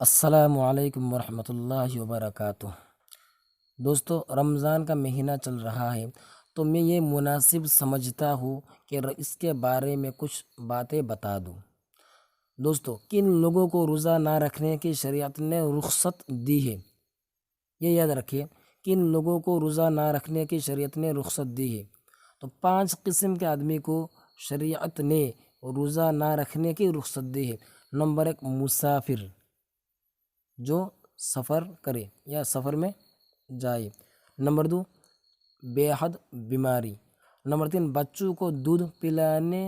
السلام علیکم ورحمۃ اللہ وبرکاتہ۔ دوستو، رمضان کا مہینہ چل رہا ہے تو میں یہ مناسب سمجھتا ہوں کہ اس کے بارے میں کچھ باتیں بتا دوں۔ دوستو، کن لوگوں کو روزہ نہ رکھنے کی شریعت نے رخصت دی ہے؟ یہ یاد رکھیے، کن لوگوں کو روزہ نہ رکھنے کی شریعت نے رخصت دی ہے؟ تو 5 قسم کے آدمی کو شریعت نے روزہ نہ رکھنے کی رخصت دی ہے۔ نمبر 1، مسافر جو سفر کرے یا سفر میں جائے۔ نمبر 2، بے حد بیماری۔ نمبر 3، بچوں کو دودھ پلانے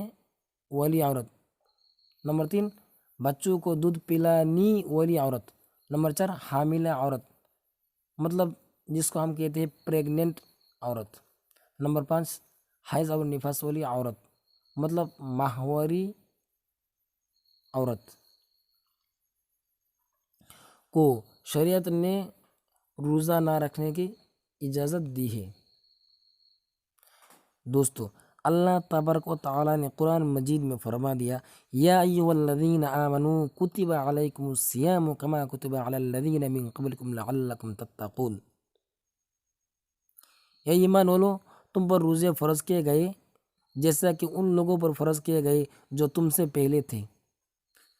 والی عورت۔ نمبر 3، بچوں کو دودھ پلانی والی عورت۔ نمبر 4، حاملہ عورت، مطلب جس کو ہم کہتے ہیں پریگننٹ عورت۔ نمبر 5، حیض اور نفاس والی عورت، مطلب ماہواری عورت کو شریعت نے روزہ نہ رکھنے کی اجازت دی ہے۔ دوستو، اللہ تبارک و تعالیٰ نے قرآن مجید میں فرما دیا، یا ایھا الذین آمنوا کتب علیکم الصیام کما کتب علی الذین من قبلکم لعلکم تتقون۔ اے ایمان والو، تم پر روزے فرض کیے گئے جیسا کہ ان لوگوں پر فرض کیے گئے جو تم سے پہلے تھے،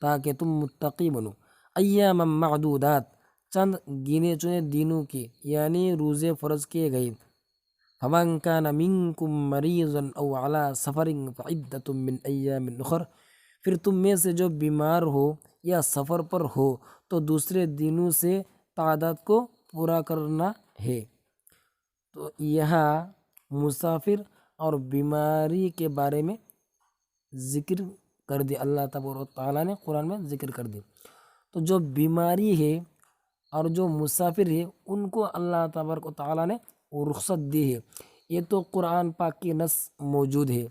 تاکہ تم متقی بنو۔ ایاما معدودات، چند گنے چنے دنوں کے یعنی روزے فرض کیے گئے۔ فمن کان منکم مریضا او علی سفر فعدۃ من ایام اخر، پھر تم میں سے جو بیمار ہو یا سفر پر ہو تو دوسرے دنوں سے تعداد کو پورا کرنا ہے۔ تو یہاں مسافر اور بیماری کے بارے میں ذکر کر دی، اللہ تبارک و تعالیٰ نے قرآن میں ذکر کر دی۔ تو جو بیماری ہے اور جو مسافر ہے ان کو اللہ تبارک و تعالیٰ نے رخصت دی ہے۔ یہ تو قرآن پاک کی نص موجود ہے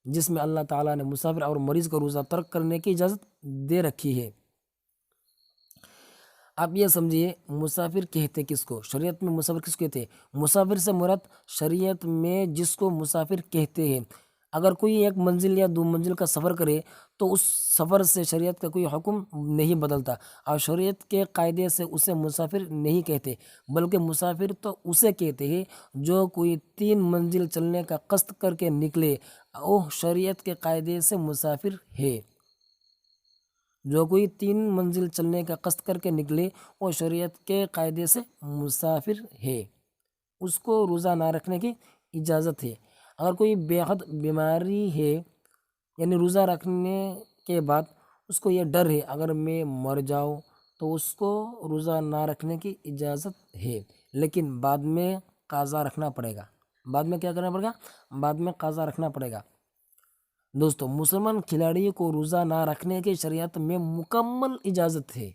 جس میں اللہ تعالیٰ نے مسافر اور مریض کو روزہ ترک کرنے کی اجازت دے رکھی ہے۔ آپ یہ سمجھیے، مسافر کہتے کس کو؟ شریعت میں مسافر کس کو کہتے ہیں؟ مسافر سے مراد شریعت میں جس کو مسافر کہتے ہیں، اگر کوئی ایک منزل یا 2 منزل کا سفر کرے تو اس سفر سے شریعت کا کوئی حکم نہیں بدلتا، اور شریعت کے قاعدے سے اسے مسافر نہیں کہتے، بلکہ مسافر تو اسے کہتے ہیں جو کوئی 3 منزل چلنے کا قصد کر کے نکلے، وہ شریعت کے قاعدے سے مسافر ہے۔ جو کوئی 3 منزل چلنے کا قصد کر کے نکلے وہ شریعت کے قاعدے سے مسافر ہے، اس کو روزہ نہ رکھنے کی اجازت ہے۔ اگر کوئی بے حد بیماری ہے، یعنی روزہ رکھنے کے بعد اس کو یہ ڈر ہے اگر میں مر جاؤں تو اس کو روزہ نہ رکھنے کی اجازت ہے، لیکن بعد میں قضا رکھنا پڑے گا۔ بعد میں کیا کرنا پڑے گا؟ بعد میں قضا رکھنا پڑے گا۔ دوستو، مسلمان کھلاڑی کو روزہ نہ رکھنے کی شریعت میں مکمل اجازت ہے،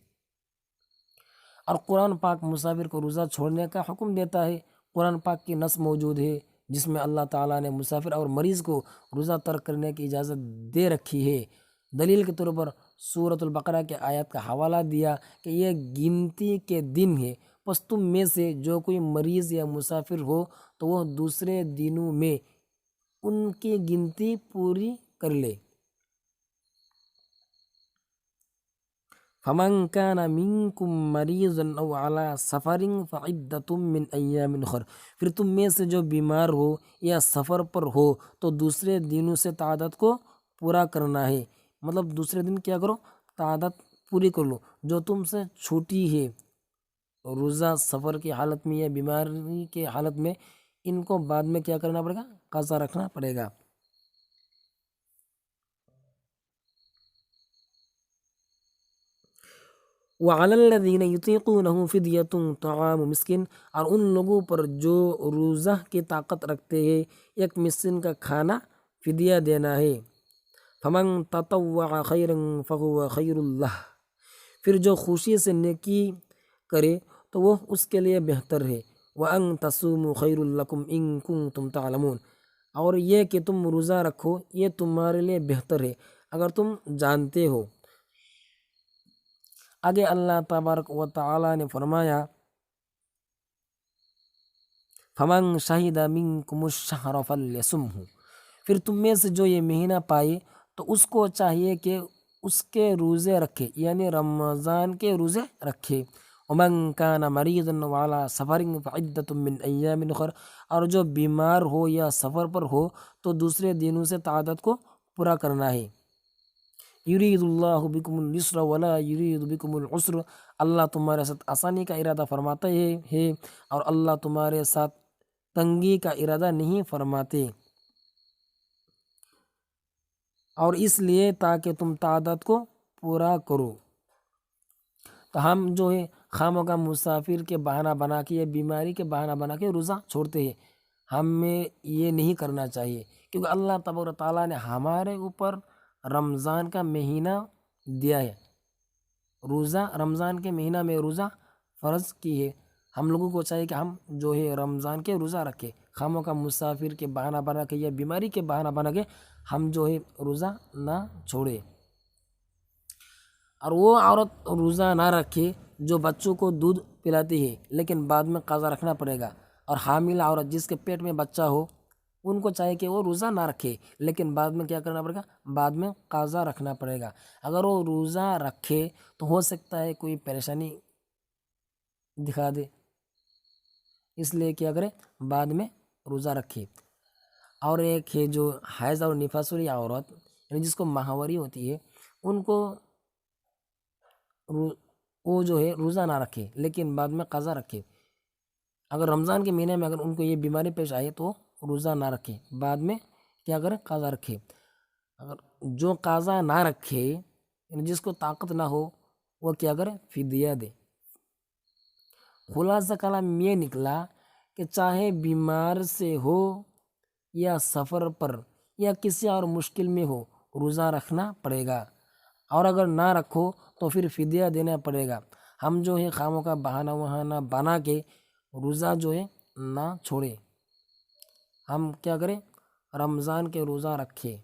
اور قرآن پاک مسافر کو روزہ چھوڑنے کا حکم دیتا ہے۔ قرآن پاک کی نص موجود ہے جس میں اللہ تعالیٰ نے مسافر اور مریض کو روزہ ترک کرنے کی اجازت دے رکھی ہے۔ دلیل کے طور پر سورۃ البقرہ کے آیات کا حوالہ دیا کہ یہ گنتی کے دن ہے، پس تم میں سے جو کوئی مریض یا مسافر ہو تو وہ دوسرے دنوں میں ان کی گنتی پوری کر لے۔ فمن کان منکم مریضا او علی سفر فعدۃ من ایام اخر، پھر تم میں سے جو بیمار ہو یا سفر پر ہو تو دوسرے دنوں سے تعداد کو پورا کرنا ہے، مطلب دوسرے دن کیا کرو؟ تعداد پوری کر لو۔ جو تم سے چھوٹی ہے روزہ سفر کی حالت میں یا بیماری کی حالت میں، ان کو بعد میں کیا کرنا پڑے گا؟ قضا رکھنا پڑے گا۔ وعلی الذین یطیقونہ فدیۃ طعام مسکین، اور ان لوگوں پر جو روزہ کی طاقت رکھتے ہیں ایک مسکین کا کھانا فدیہ دینا ہے۔ فمن تطوع خیرا فہو خیر لہ، پھر جو خوشی سے نیکی کرے تو وہ اس کے لیے بہتر ہے۔ وان تصوموا خیر لکم ان کنتم تعلمون، اور یہ کہ تم روزہ رکھو یہ تمہارے لیے بہتر ہے اگر تم جانتے ہو۔ آگے اللہ تبارک و تعالیٰ نے فرمایا، فمن شہد منکم الشہر فلیصمہ، پھر تم میں سے جو یہ مہینہ پائے تو اس کو چاہیے کہ اس کے روزے رکھے، یعنی رمضان کے روزے رکھے۔ ومن کان مریضا وعلی سفر فعدۃ من ایام اخر، اور جو بیمار ہو یا سفر پر ہو تو دوسرے دنوں سے تعداد کو پورا کرنا ہے۔ یرید اللہ بکم الیسر ولا یرید بکم العسر، اللہ تمہارے ساتھ آسانی کا ارادہ فرماتا ہے اور اللہ تمہارے ساتھ تنگی کا ارادہ نہیں فرماتے، اور اس لیے تاکہ تم تعداد کو پورا کرو۔ تو ہم جو ہے خواہ مسافر کے بہانہ بنا کے یا بیماری کے بہانہ بنا کے روزہ چھوڑتے ہیں، ہمیں یہ نہیں کرنا چاہیے، کیونکہ اللہ تبارک و تعالیٰ نے ہمارے اوپر رمضان کا مہینہ دیا ہے، روزہ رمضان کے مہینہ میں روزہ فرض کی ہے۔ ہم لوگوں کو چاہیے کہ ہم جو ہے رمضان کے روزہ رکھیں، خواہ مسافر کے بہانہ بنا کے یا بیماری کے بہانہ بنا کے ہم جو ہے روزہ نہ چھوڑے۔ اور وہ عورت روزہ نہ رکھے جو بچوں کو دودھ پلاتی ہے لیکن بعد میں قضا رکھنا پڑے گا، اور حاملہ عورت جس کے پیٹ میں بچہ ہو ان کو چاہیے کہ وہ روزہ نہ رکھے لیکن بعد میں کیا کرنا پڑے گا، بعد میں قضا رکھنا پڑے گا۔ اگر وہ روزہ رکھے تو ہو سکتا ہے کوئی پریشانی دکھا دے، اس لیے کیا کرے، بعد میں روزہ رکھے۔ اور ایک ہے جو حیض اور نفاس والی عورت، یعنی جس کو ماہواری ہوتی ہے، ان کو وہ جو ہے روزہ نہ رکھے لیکن بعد میں قضا رکھے۔ اگر رمضان کے مہینے میں اگر ان کو یہ بیماری پیش آئے تو روزہ نہ رکھے، بعد میں کیا کرے، قضا رکھے۔ اگر جو قضا نہ رکھے، یعنی جس کو طاقت نہ ہو، وہ کیا کرے، فدیہ دے۔ خلاصہ کلام یہ نکلا کہ چاہے بیمار سے ہو یا سفر پر یا کسی اور مشکل میں ہو، روزہ رکھنا پڑے گا، اور اگر نہ رکھو تو پھر فدیہ دینا پڑے گا۔ ہم جو ہے خاموں کا بہانہ وہانہ بنا کے روزہ جو ہے نہ چھوڑے، ہم کیا کریں، رمضان کے روزہ رکھے۔